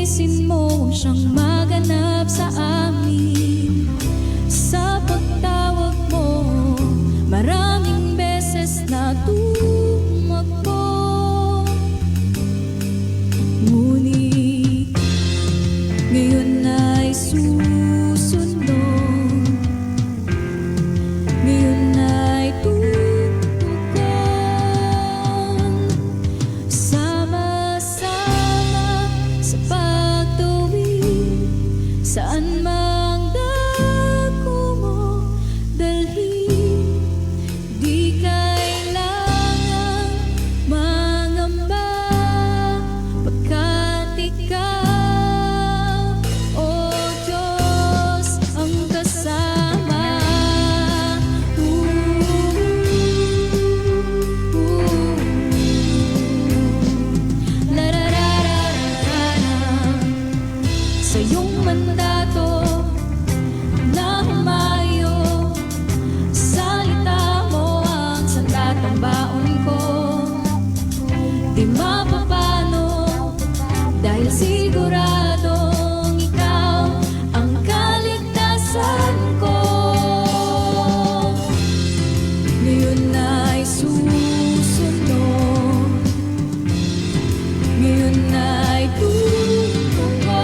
linisin mo siyang maganap sa amin. Sa pagtawag mo, maraming beses na tumakbo. Ngunit ngayon ay susunod, ngayon ay tutugon. Sama-sama sa pagtuwid, saan mang dako mo dalhin. Di kailangang mangamba, pagkat ikaw, o Diyos, ang kasama. Sa iyong mandato na humayo, salita mo ang sandatang baon ko. Di mapapano, dahil siguradong ikaw ang kaligtasan ko. Ngayon ay susunod, ngayon ay tutugon.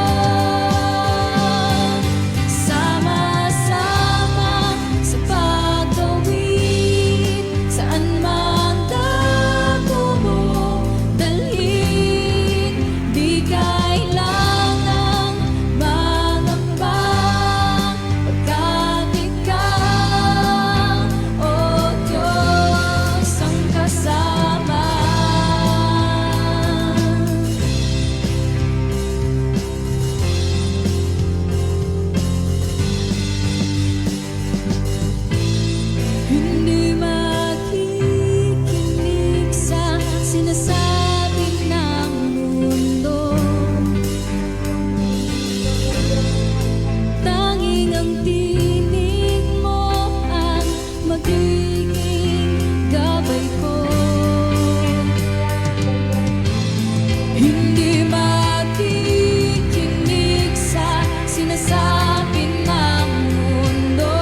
Sama-sama sa pagtawid, saan mang dako mo dalhin. Di kailangang mangamba, pagkat ikaw, o Diyos, ang kasama. Hindi makikinig sa sinasabi ng mundo, tanging ang tinig mo ang magiging gabay ko. Hindi makikinig sa sinasabi ng mundo,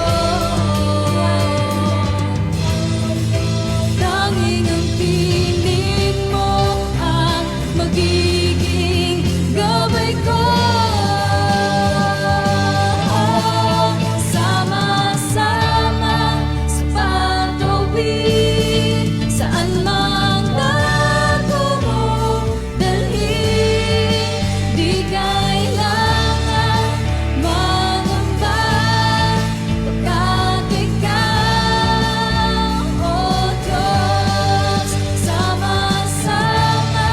tanging ang tinig mo ang magiging gabay ko. Sama-sama sa pagtawid, saan mang dako mo dalhin. Di kailangan mangamba, pagkat ikaw, o Diyos, sama-sama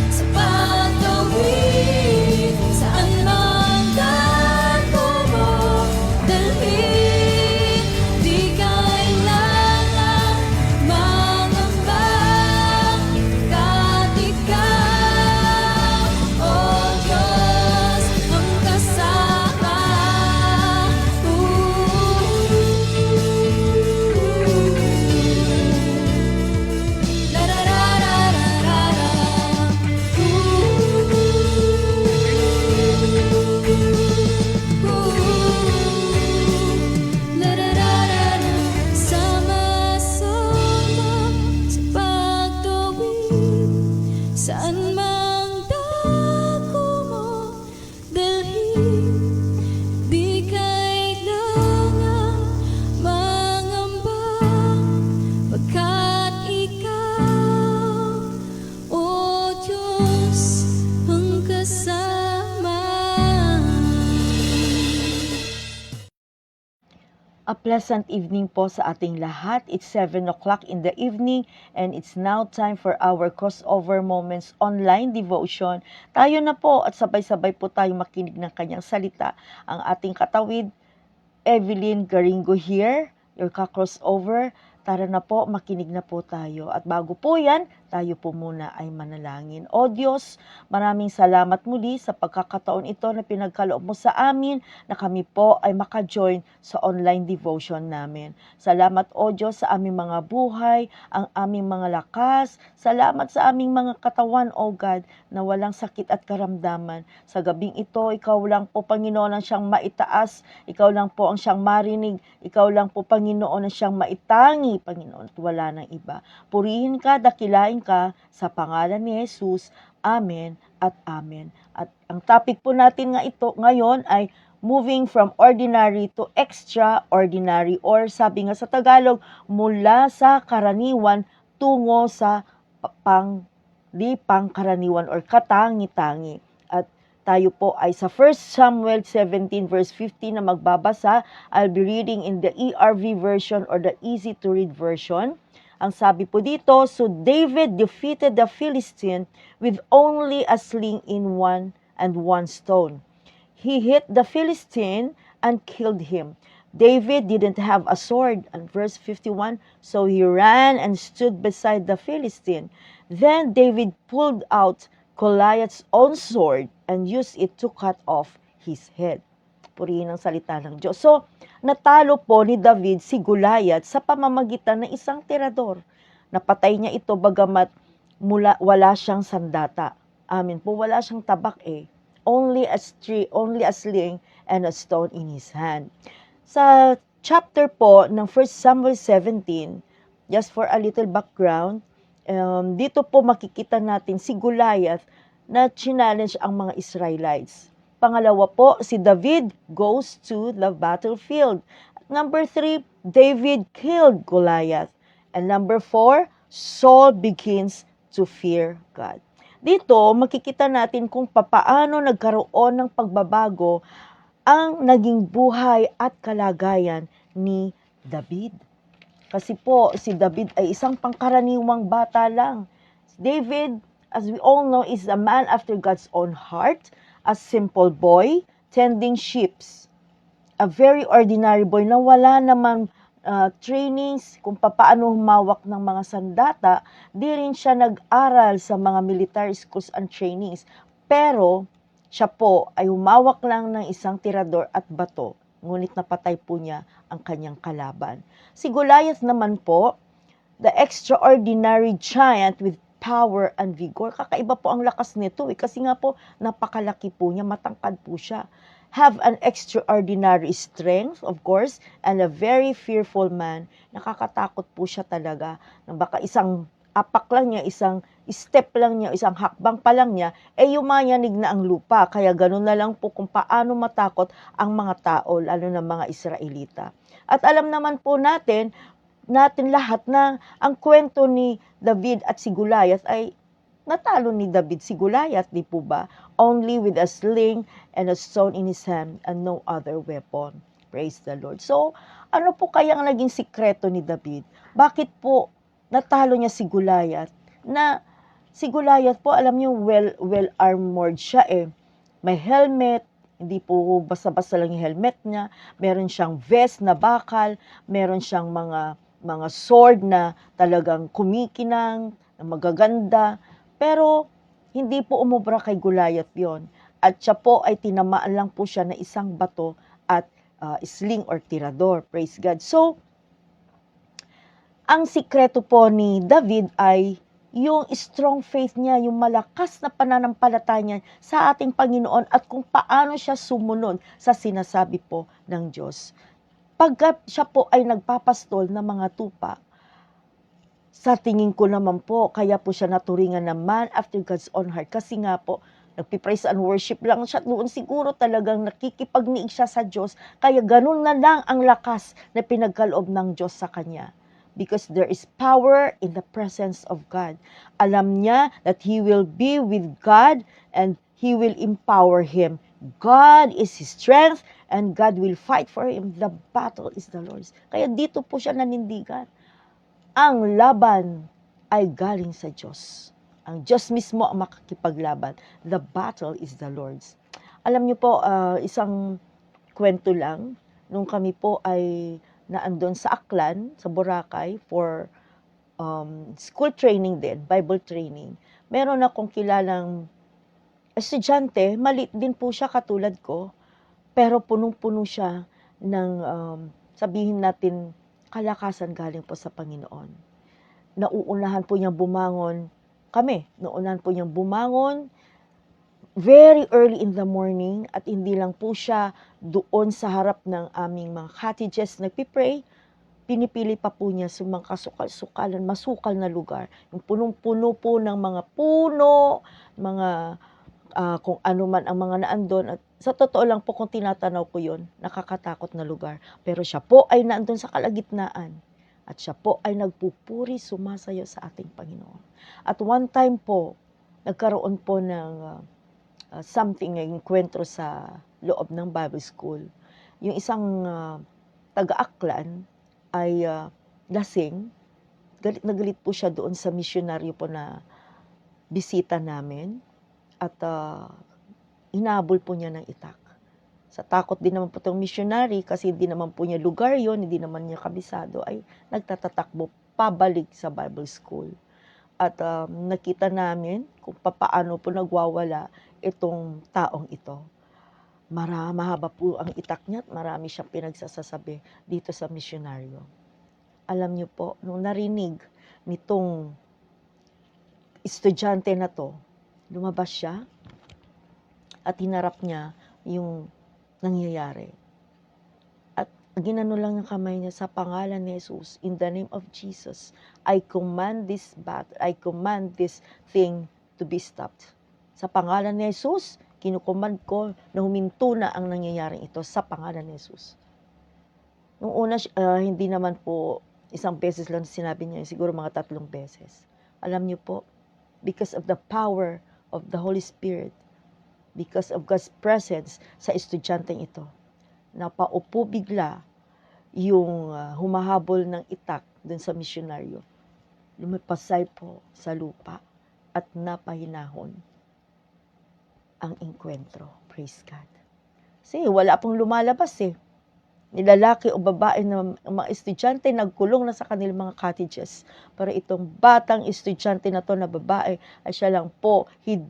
sa pagtawid, saan mang dako mo dalhin. Di kailangan mangamba, pagkat ikaw, o Diyos, ang kasama. Sama-sama sa pagtawid, saan mang dako mo dalhin. Di kailangan mangamba, pagkat ikaw, o Diyos, ang kasama. A pleasant evening po sa ating lahat. It's 7 o'clock in the evening and it's now time for our Crossover Moments online devotion. Tayo na po at sabay-sabay po tayo makinig ng kanyang salita. Ang ating katawid, Evelyn Garingo here, your ka-crossover. Tara na po, makinig na po tayo. At bago po yan, Tayo po muna ay manalangin. O Diyos, maraming salamat muli sa pagkakataon ito na pinagkaloob mo sa amin na kami po ay maka-join sa online devotion namin. Salamat o Diyos sa aming mga buhay, ang aming mga lakas. Salamat sa aming mga katawan o God na walang sakit at karamdaman. Sa gabing ito, Ikaw lang po Panginoon ang siyang maitaas. Ikaw lang po ang siyang marinig. Ikaw lang po Panginoon ang siyang maitangi, Panginoon, at wala ng iba. Purihin ka, dakilain ka sa pangalan ni Jesus. Amen at amen. At ang topic po natin ngayon ay moving from ordinary to extraordinary, or sabi nga sa Tagalog, mula sa karaniwan tungo sa di pangkaraniwan or katangi-tangi. At tayo po ay sa 1 Samuel 17 verse 15 na magbabasa. I'll be reading in the ERV version or the easy to read version. Ang sabi po dito, so David defeated the Philistine with only a sling in one stone. He hit the Philistine and killed him. David didn't have a sword, and verse 51, so he ran and stood beside the Philistine. Then David pulled out Goliath's own sword and used it to cut off his head. Purihin ang salita ng Diyos. So, natalo po ni David si Goliath sa pamamagitan ng isang tirador. Napatay niya ito bagamat wala siyang sandata. Amin po, wala siyang tabak Only a sling and a stone in his hand. Sa chapter po ng 1 Samuel 17, just for a little background, dito po makikita natin si Goliath na challenge ang mga Israelites. Pangalawa po, si David goes to the battlefield. Number 3, David killed Goliath. And number 4, Saul begins to fear God. Dito, makikita natin kung papaano nagkaroon ng pagbabago ang naging buhay at kalagayan ni David. Kasi po, si David ay isang pangkaraniwang bata lang. David, as we all know, is a man after God's own heart, a simple boy, tending sheep. A very ordinary boy na wala naman trainings kung paano humawak ng mga sandata. Di rin siya nag-aral sa mga military schools and trainings. Pero, siya po ay humawak lang ng isang tirador at bato. Ngunit napatay po niya ang kanyang kalaban. Si Goliath naman po, the extraordinary giant with power and vigor. Kakaiba po ang lakas nito kasi nga po napakalaki po niya, matangkad po siya. Have an extraordinary strength, of course, and a very fearful man. Nakakatakot po siya talaga. Baka isang apak lang niya, isang step lang niya, isang hakbang pa lang niya, yumayanig na ang lupa. Kaya ganun na lang po kung paano matakot ang mga tao, lalo na mga Israelita. At alam naman po natin lahat na ang kwento ni David at si Goliath ay natalo ni David si Goliath, di po ba? Only with a sling and a stone in his hand and no other weapon. Praise the Lord. So, ano po kaya ang naging sikreto ni David? Bakit po natalo niya si Goliath? Na si Goliath po, alam niyo, well-armored siya May helmet, hindi po basta-basta lang yung helmet niya. Meron siyang vest na bakal, meron siyang mga sword na talagang kumikinang, na magaganda. Pero, hindi po umubra kay Goliath yon. At siya po ay tinamaan lang po siya na isang bato at sling or tirador. Praise God. So, ang sikreto po ni David ay yung strong faith niya, yung malakas na pananampalataya niya sa ating Panginoon at kung paano siya sumunod sa sinasabi po ng Diyos. Pagka siya po ay nagpapastol ng mga tupa, sa tingin ko naman po, kaya po siya naturingan na man after God's own heart. Kasi nga po, nagpipraise and worship lang siya. Noon siguro talagang nakikipagniig siya sa Diyos. Kaya ganun na lang ang lakas na pinagkaloob ng Diyos sa kanya. Because there is power in the presence of God. Alam niya that he will be with God and he will empower him. God is his strength and God will fight for him. The battle is the Lord's. Kaya dito po siya nanindigan. Ang laban ay galing sa Diyos. Ang Diyos mismo ang makakipaglaban. The battle is the Lord's. Alam niyo po, isang kwento lang, nung kami po ay naandun sa Aklan, sa Boracay, for school training din, Bible training. Meron akong kilalang estudyante, maliit din po siya katulad ko, pero punong-puno siya ng, sabihin natin, kalakasan galing po sa Panginoon. Nauunahan po niyang bumangon, nauunahan po niyang bumangon very early in the morning at hindi lang po siya doon sa harap ng aming mga cottages nagpipray, pinipili pa po niya sa mga kasukal-sukalan, masukal na lugar. Yung punong-puno po ng mga puno, mga kung ano man ang mga naandun. At sa totoo lang po kung tinatanaw ko yun, nakakatakot na lugar. Pero siya po ay naandun sa kalagitnaan. At siya po ay nagpupuri, sumasayo sa ating Panginoon. At one time po, nagkaroon po ng something, enkwentro sa loob ng Bible School. Yung isang taga-Aklan ay lasing. Galit na galit po siya doon sa misyonaryo po na bisita namin. At hinabol po niya ng itak. Sa takot din naman po itong missionary kasi hindi naman po niya lugar yon, hindi naman niya kabisado, ay nagtatatakbo pabalik sa Bible School. At nakita namin kung paano po nagwawala itong taong ito. Mahaba po ang itak niya at marami siyang pinagsasasabi dito sa misyonaryo. Alam niyo po, nung narinig nitong estudyante na to, lumabas siya at hinarap niya yung nangyayari. At ginano lang ng kamay niya, sa pangalan ni Jesus, in the name of Jesus, I command this thing to be stopped. Sa pangalan ni Jesus, kinukomand ko na huminto na ang nangyayaring ito sa pangalan ni Jesus. Nung una, hindi naman po isang beses lang sinabi niya, siguro mga 3 beses. Alam niyo po, because of the power of the Holy Spirit, because of God's presence sa estudyanteng ito, napaupo bigla yung humahabol ng itak dun sa misyonaryo. Lumipasay po sa lupa at napahinahon ang enkwentro. Praise God. Kasi wala pong lumalabas nilalaki o babae na mga estudyante nagkulong na sa kanilang mga cottages. Pero itong batang estudyante na to na babae, ay siya lang po,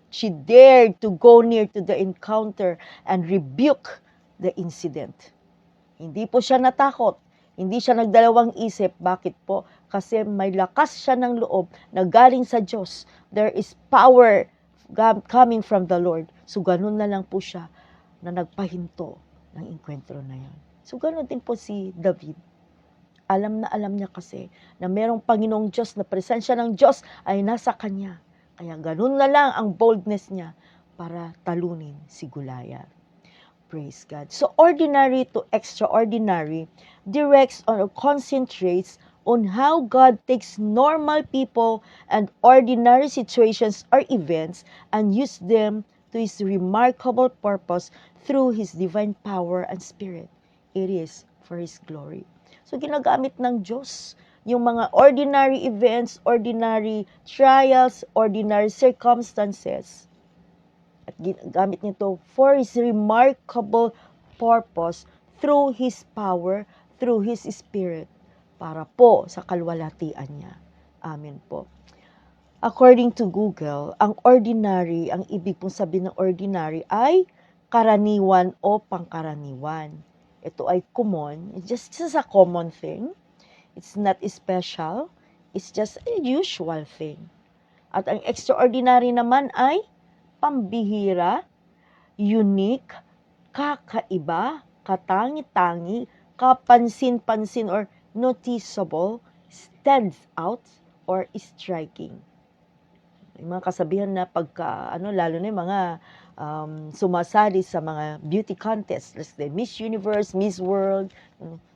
she dared to go near to the encounter and rebuke the incident. Hindi po siya natakot, hindi siya nagdalawang isip. Bakit po? Kasi may lakas siya ng loob na galing sa Diyos. There is power coming from the Lord. So ganun na lang po siya na nagpahinto ng enkwentro na yan. So, gano'n din po si David. Alam na alam niya kasi na merong Panginoong Diyos, na presensya ng Diyos ay nasa kanya. Kaya gano'n na lang ang boldness niya para talunin si Goliath. Praise God. So, ordinary to extraordinary directs or concentrates on how God takes normal people and ordinary situations or events and use them to His remarkable purpose through His divine power and Spirit. It is for His glory. So, ginagamit ng Diyos yung mga ordinary events, ordinary trials, ordinary circumstances. At ginagamit nito for His remarkable purpose through His power, through His Spirit, para po sa kalwalhatian niya. Amen po. According to Google, ang ordinary, ang ibig pong sabihin ng ordinary ay karaniwan o pangkaraniwan. Ito ay common. It's just a common thing. It's not special. It's just a usual thing. At ang extraordinary naman ay pambihira, unique, kakaiba, katangi-tangi, kapansin-pansin or noticeable, stands out, or striking. Yung mga kasabihan na pagka, lalo na yung mga sumasali sa mga beauty contest, let's say Miss Universe, Miss World,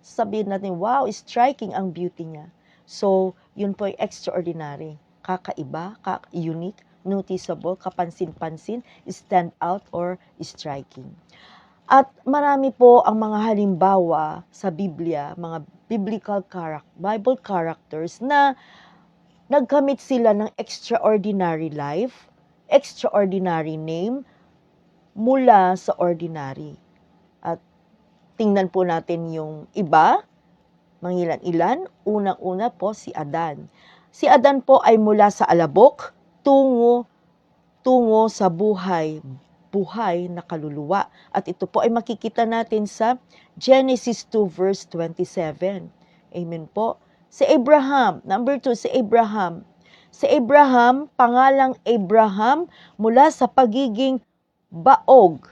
sabihin natin, wow, striking ang beauty niya. So, yun po ay extraordinary, kakaiba, unique, noticeable, kapansin-pansin, stand out, or striking. At marami po ang mga halimbawa sa Biblia, mga Bible characters na nagkamit sila ng extraordinary life, extraordinary name, mula sa ordinary. At tingnan po natin yung iba, mangilan-ilan. Unang-una po si Adan. Si Adan po ay mula sa alabok tungo sa buhay na kaluluwa. At ito po ay makikita natin sa Genesis 2 verse 27. Amen po. Si Abraham, number 2, si Abraham. Si Abraham, pangalang Abraham, mula sa pagiging baog,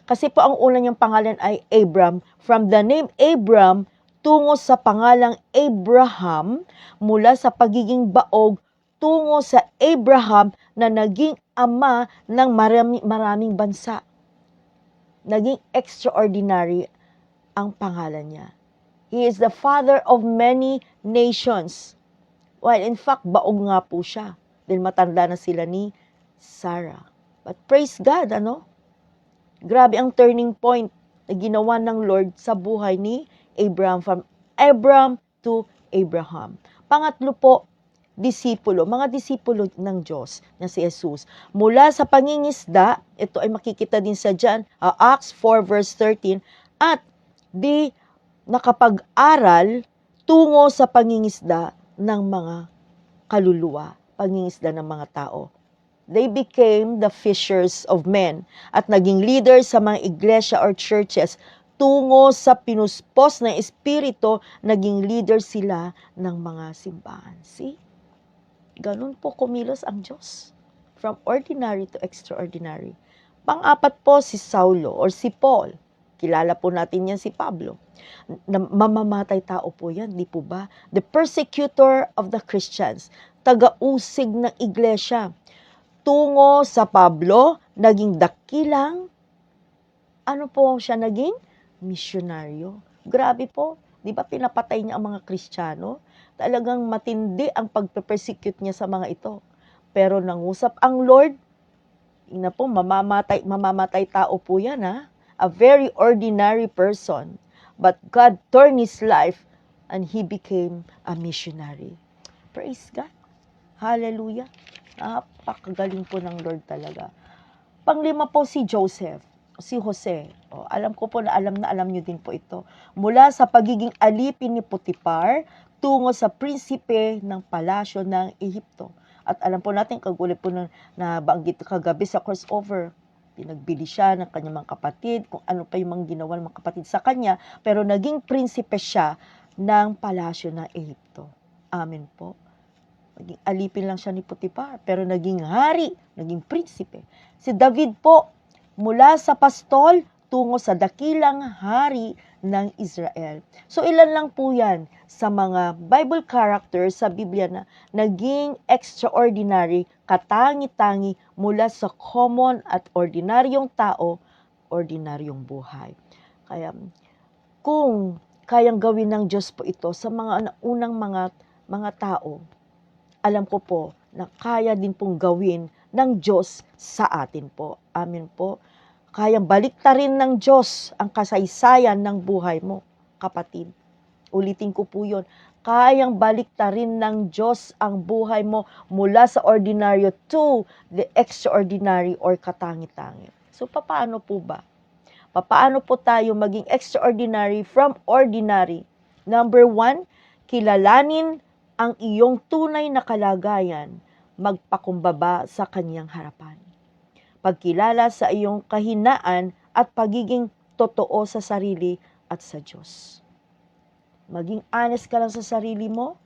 kasi po ang una niyang pangalan ay Abram, from the name Abram, tungo sa pangalang Abraham, mula sa pagiging baog, tungo sa Abraham na naging ama ng maraming bansa. Naging extraordinary ang pangalan niya. He is the father of many nations. Well, in fact, baog nga po siya. Dahil matanda na sila ni Sarah. But praise God, Grabe ang turning point na ginawa ng Lord sa buhay ni Abraham, from Abram to Abraham. Pangatlo po, mga disipulo ng Diyos na si Jesus. Mula sa pangingisda, ito ay makikita din sa Acts 4 verse 13, at di nakapag-aral tungo sa pangingisda ng mga kaluluwa, pangingisda ng mga tao. They became the fishers of men at naging leaders sa mga iglesia or churches tungo sa pinuspos ng Espiritu, naging leader sila ng mga simbahan. See? Ganun po kumilos ang Diyos. From ordinary to extraordinary. Pang-apat po si Saulo or si Paul. Kilala po natin yan si Pablo. Mamamatay tao po yan, di po ba? The persecutor of the Christians. Taga-usig ng iglesia. Tungo sa Pablo, naging dakilang, siya naging? Misyonaryo. Grabe po, di ba pinapatay niya ang mga Kristiyano? Talagang matindi ang pagpe-persecute niya sa mga ito. Pero nangusap ang Lord, po, mamamatay tao po yan, ha? A very ordinary person. But God turned his life and he became a missionary. Praise God. Hallelujah. Napakagaling po ng Lord talaga. Panglima po si Joseph, si Jose. Alam ko po na alam niyo din po ito. Mula sa pagiging alipin ni Potiphar, tungo sa prinsipe ng palasyo ng Ehipto. At alam po natin, kagulit po na nabanggit kagabi sa crossover. Pinagbili siya ng kanyang mga kapatid, kung ano pa yung mga ginawa ng mga kapatid sa kanya, pero naging prinsipe siya ng palasyo ng Ehipto. Amen po. Naging alipin lang siya ni Potiphar, pero naging hari, naging prinsipe. Si David po, mula sa pastol, tungo sa dakilang hari ng Israel. So ilan lang po yan sa mga Bible characters sa Biblia na naging extraordinary, katangi-tangi mula sa common at ordinaryong tao, ordinaryong buhay. Kaya kung kayang gawin ng Diyos po ito sa mga unang mga tao, alam ko po na kaya din pong gawin ng Diyos sa atin po. Amen po. Kayang baliktarin ng Diyos ang kasaysayan ng buhay mo, kapatid. Ulitin ko po yun. Kayang baliktarin ng Diyos ang buhay mo mula sa ordinaryo to the extraordinary or katangi-tangi. So, paano po ba? Paano po tayo maging extraordinary from ordinary? Number 1, kilalanin ang iyong tunay na kalagayan, magpakumbaba sa kanyang harapan. Pagkilala sa iyong kahinaan at pagiging totoo sa sarili at sa Diyos. Maging honest ka lang sa sarili mo.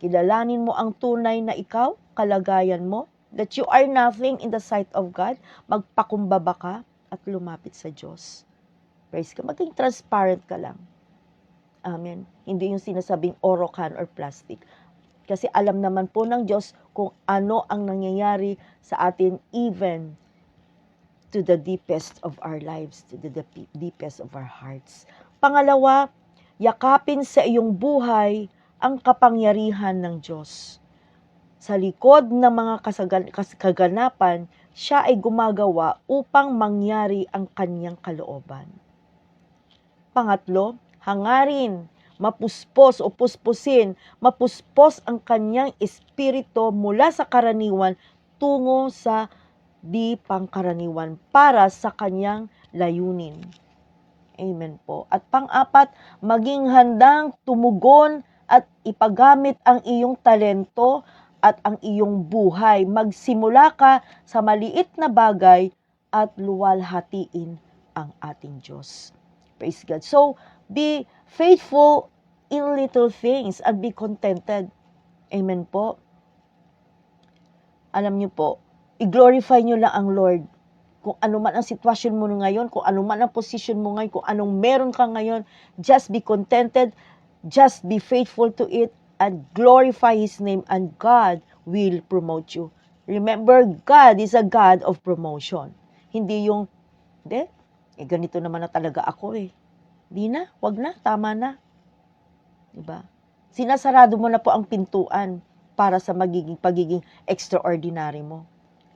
Kilalanin mo ang tunay na ikaw, kalagayan mo, that you are nothing in the sight of God. Magpakumbaba ka at lumapit sa Diyos. Praise ka. Maging transparent ka lang. Amen. Hindi yung sinasabing oro can or plastic. Kasi alam naman po ng Diyos kung ano ang nangyayari sa atin even to the deepest of our lives, to the deepest of our hearts. Pangalawa, yakapin sa iyong buhay ang kapangyarihan ng Diyos. Sa likod ng mga kaganapan, siya ay gumagawa upang mangyari ang kanyang kalooban. Pangatlo, hangarin, mapuspos ang kanyang espiritu mula sa karaniwan tungo sa di pangkaraniwan para sa kanyang layunin. Amen po. At pang-apat, maging handang tumugon at ipagamit ang iyong talento at ang iyong buhay. Magsimula ka sa maliit na bagay at luwalhatiin ang ating Diyos. Praise God. So, be faithful in little things and be contented. Amen po. Alam niyo po, i-glorify niyo lang ang Lord. Kung ano man ang sitwasyon mo ngayon, kung ano man ang position mo ngayon, kung anong meron ka ngayon, just be contented, just be faithful to it, and glorify His name, and God will promote you. Remember, God is a God of promotion. Hindi yung, ganito naman na talaga ako eh. Di na, wag na, tama na. Diba? Sinasarado mo na po ang pintuan para sa pagiging extraordinary mo.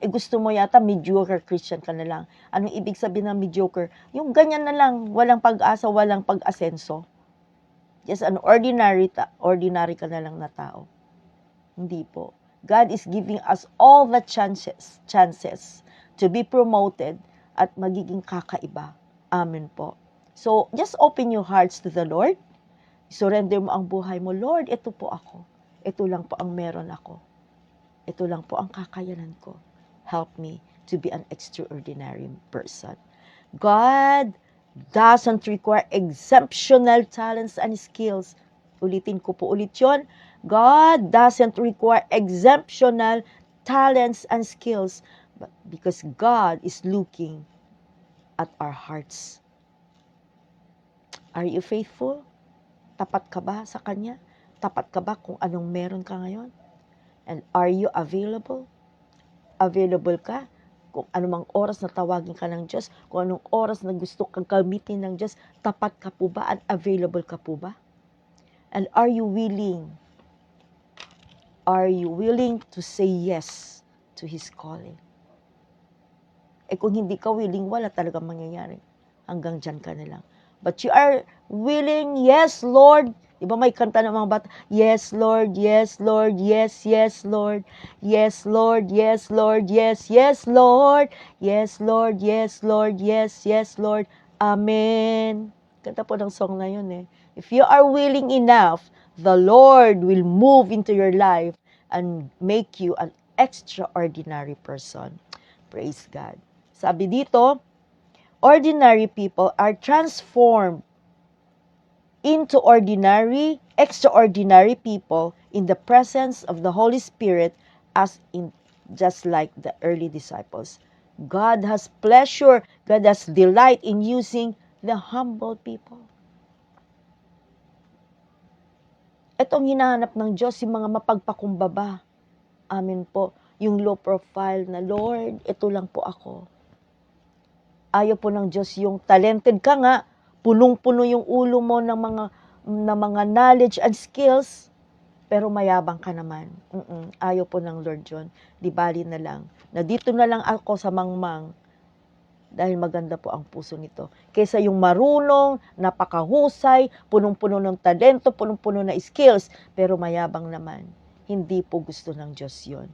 Gusto mo yata mediocre Christian ka na lang. Anong ibig sabihin ng mediocre? Yung ganyan na lang, walang pag-asa, walang pag-asenso. Just an ordinary ka na lang na tao. Hindi po. God is giving us all the chances to be promoted at magiging kakaiba. Amen po. So, just open your hearts to the Lord. Surrender mo ang buhay mo. Lord, ito po ako. Ito lang po ang meron ako. Ito lang po ang kakayanan ko. Help me to be an extraordinary person. God doesn't require exceptional talents and skills. Ulitin ko po ulit yun. God doesn't require exceptional talents and skills, but because God is looking at our hearts. Are you faithful? Tapat ka ba sa Kanya? Tapat ka ba kung anong meron ka ngayon? And are you available? Available ka? Kung anumang oras na tawagin ka ng Diyos, kung anong oras na gusto kang gamitin ng Diyos, tapat ka po ba and available ka po ba? And are you willing? Are you willing to say yes to His calling? Kung hindi ka willing, wala talagang mangyayari. Hanggang dyan ka na lang. But you are willing, yes, Lord. Diba may kanta ng mga bata, yes, Lord, yes, Lord, yes, yes, Lord, yes, Lord, yes, Lord, yes, yes, Lord, yes, Lord, yes, Lord, yes, yes, Lord, Amen. Kanta po ng song na yun eh. If you are willing enough, the Lord will move into your life and make you an extraordinary person. Praise God. Sabi dito, ordinary people are transformed into extraordinary people in the presence of the Holy Spirit just like the early disciples. God has pleasure, God has delight in using the humble people. Itong hinahanap ng Diyos, yung mga mapagpakumbaba. Amen po. Yung low profile na, Lord, ito lang po ako. Ayaw po ng Diyos yung talented ka nga, punong-puno yung ulo mo ng mga knowledge and skills, pero mayabang ka naman. Ayaw po ng Lord John. Di bali na lang. Na dito na lang ako sa mangmang dahil maganda po ang puso nito. Kaysa yung marunong, napakahusay, punong-puno ng talento, punong-puno na skills, pero mayabang naman. Hindi po gusto ng Diyos yun.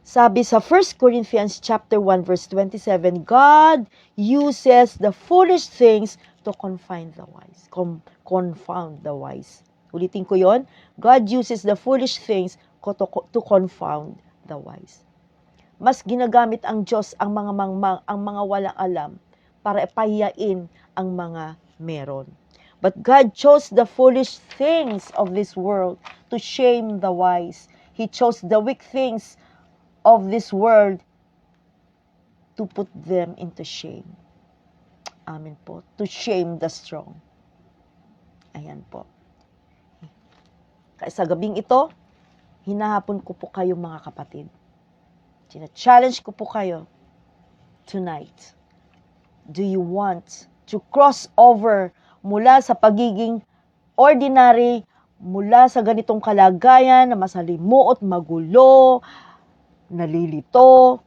Sabi sa 1 Corinthians chapter 1 verse 27, God uses the foolish things to confound the wise. Confound the wise. Ulitin ko yon. God uses the foolish things to confound the wise. Mas ginagamit ang Diyos ang mga mangmang, ang mga walang alam para ipahiyain ang mga meron. But God chose the foolish things of this world to shame the wise. He chose the weak things of this world to put them into shame. Amen po. To shame the strong. Ayan po. Kaya sa gabing ito, hinahapon ko po kayo mga kapatid. Challenge ko po kayo tonight. Do you want to cross over mula sa pagiging ordinary, mula sa ganitong kalagayan na masalimuot, magulo, nalilito,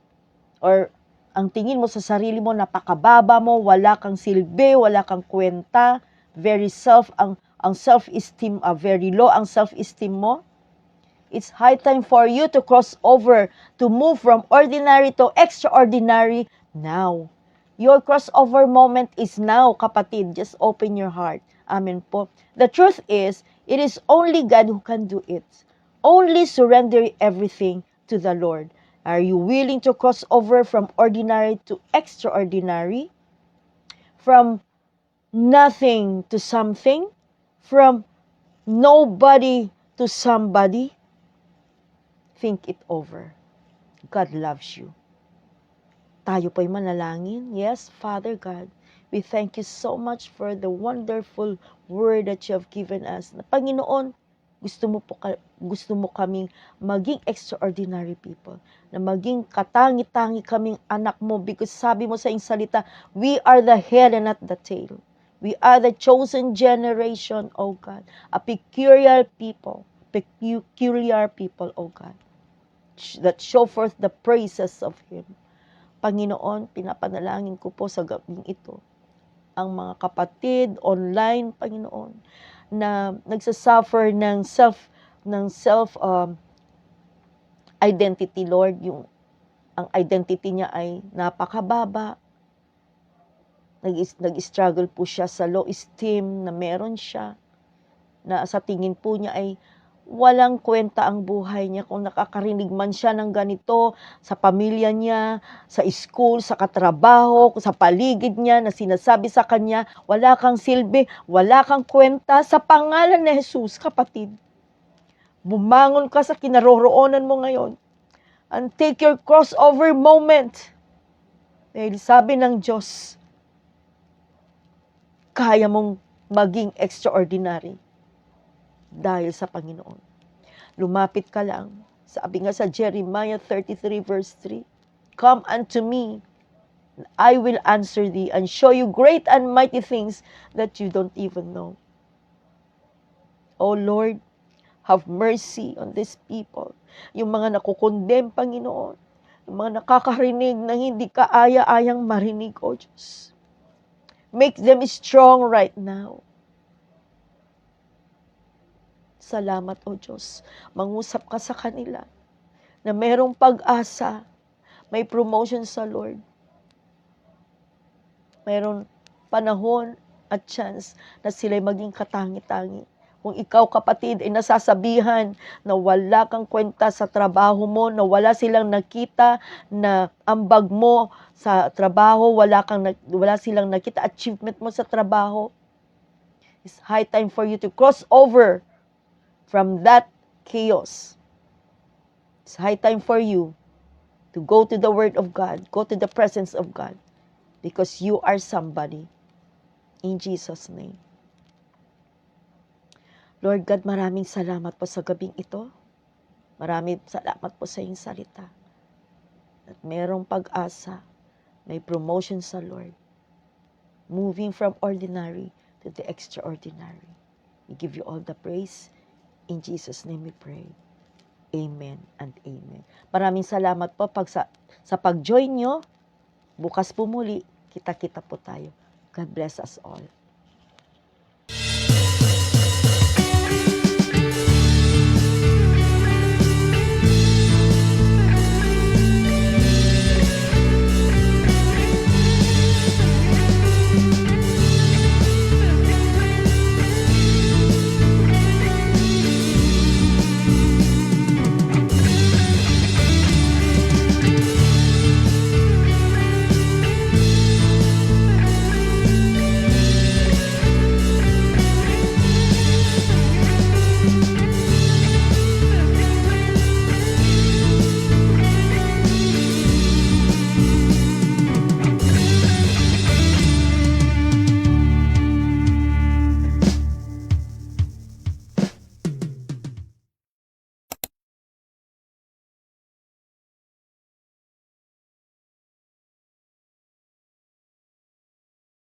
or ang tingin mo sa sarili mo, napakababa mo, wala kang silbi, wala kang kwenta, ang self-esteem, very low ang self-esteem mo? It's high time for you to cross over, to move from ordinary to extraordinary now. Your crossover moment is now, kapatid. Just open your heart. Amen po. The truth is, It is only God who can do it. Only surrender everything to the Lord. Are you willing to cross over from ordinary to extraordinary? From nothing to something? From nobody to somebody? Think it over. God loves you. Tayo po'y manalangin. Yes, Father God, we thank you so much for the wonderful word that you have given us. Na Panginoon, gusto mo kaming maging extraordinary people, na maging katangi-tangi kaming anak mo, because sabi mo sa iyong salita, we are the head and not the tail. We are the chosen generation, O God, a peculiar people, O God, that show forth the praises of Him. Panginoon, pinapanalangin ko po sa gabing ito ang mga kapatid online, Panginoon, na nagsasuffer ng self identity, Lord, yung ang identity niya ay napakababa. Nag-struggle po siya sa low esteem na meron siya, na sa tingin po niya ay walang kwenta ang buhay niya kung nakakarinig man siya ng ganito sa pamilya niya, sa school, sa katrabaho, sa paligid niya na sinasabi sa kanya, wala kang silbi, wala kang kwenta. Sa pangalan ni Jesus, kapatid, bumangon ka sa kinaroroonan mo ngayon and take your crossover moment. Dahil sabi ng Diyos, kaya mong maging extraordinary dahil sa Panginoon. Lumapit ka lang. Sabi nga sa Jeremiah 33 verse 3, come unto me, and I will answer thee and show you great and mighty things that you don't even know. Oh Lord, have mercy on these people. Yung mga nakukondem, Panginoon. Yung mga nakakarinig na hindi kaaya-ayang marinig, O Diyos. Make them strong right now. Salamat, O Diyos. Mangusap ka sa kanila na mayroong pag-asa, may promotion sa Lord. Mayroong panahon at chance na sila'y maging katangi-tangi. Kung ikaw, kapatid, ay nasasabihan na wala kang kwenta sa trabaho mo, na wala silang nakita na ambag mo sa trabaho, wala silang nakita achievement mo sa trabaho, it's high time for you to cross over from that chaos. It's high time for you to go to the Word of God, go to the presence of God, because you are somebody. In Jesus' name. Lord God, maraming salamat po sa gabing ito. Maraming salamat po sa iyong salita. At merong pag-asa, may promotion sa Lord. Moving from ordinary to the extraordinary. We give you all the praise. In Jesus' name we pray. Amen and amen. Maraming salamat po sa pag-join nyo. Bukas po muli, kita-kita po tayo. God bless us all.